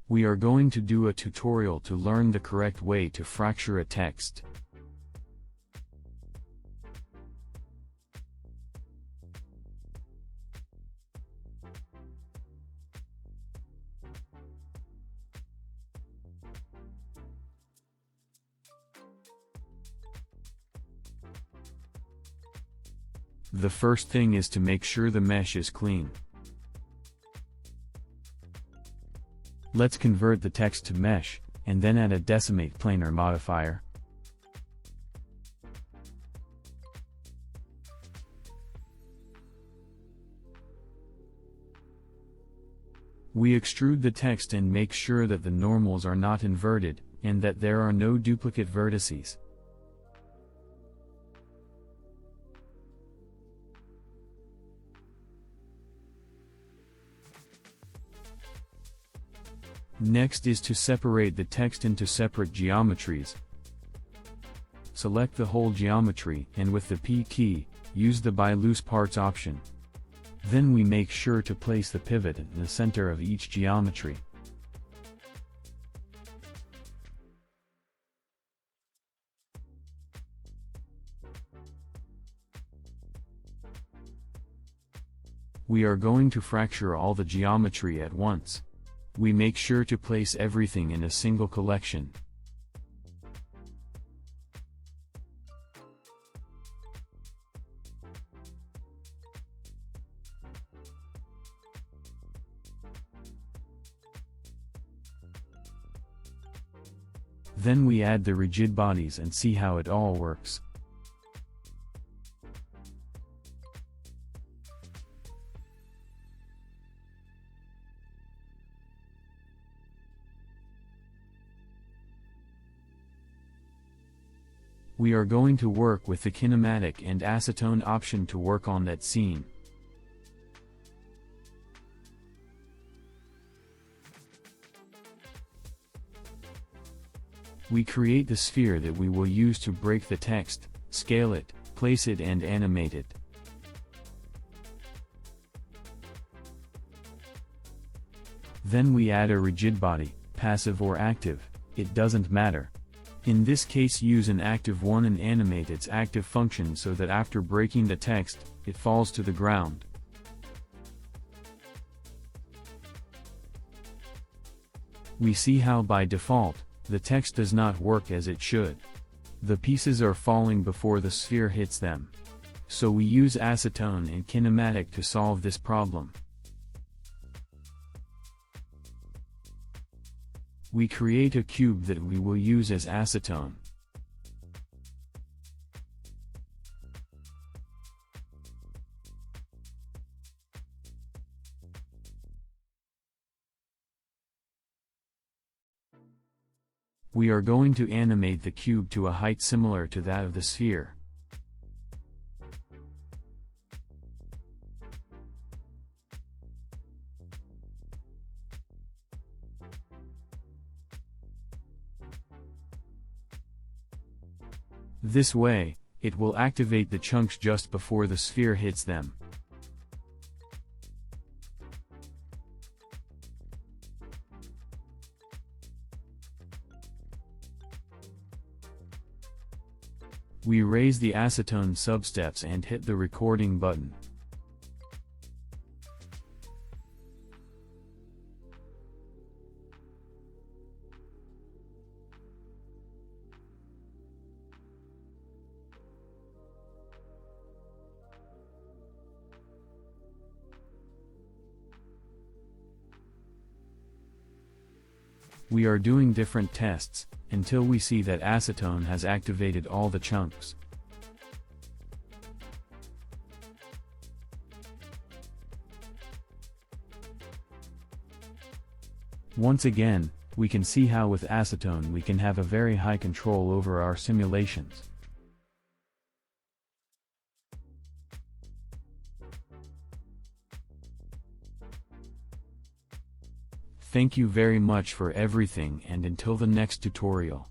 We are going to do a tutorial to learn the correct way to fracture a text. The first thing is to make sure the mesh is clean. Let's convert the text to mesh, and then add a decimate planar modifier. We extrude the text and make sure that the normals are not inverted, and that there are no duplicate vertices. Next is to separate the text into separate geometries. Select the whole geometry and with the P key, use the By Loose Parts option. Then we make sure to place the pivot in the center of each geometry. We are going to fracture all the geometry at once. We make sure to place everything in a single collection. Then we add the rigid bodies and see how it all works. We are going to work with the kinematic and acetone option to work on that scene. We create the sphere that we will use to break the text, scale it, place it and animate it. Then we add a rigid body, passive or active, it doesn't matter. In this case use an active one and animate its active function so that after breaking the text, it falls to the ground. We see how by default, the text does not work as it should. The pieces are falling before the sphere hits them. So we use acetone and kinematic to solve this problem. We create a cube that we will use as acetone. We are going to animate the cube to a height similar to that of the sphere. This way, it will activate the chunks just before the sphere hits them. We raise the acetone substeps and hit the recording button. We are doing different tests, until we see that acetone has activated all the chunks. Once again, we can see how with acetone we can have a very high control over our simulations. Thank you very much for everything and until the next tutorial.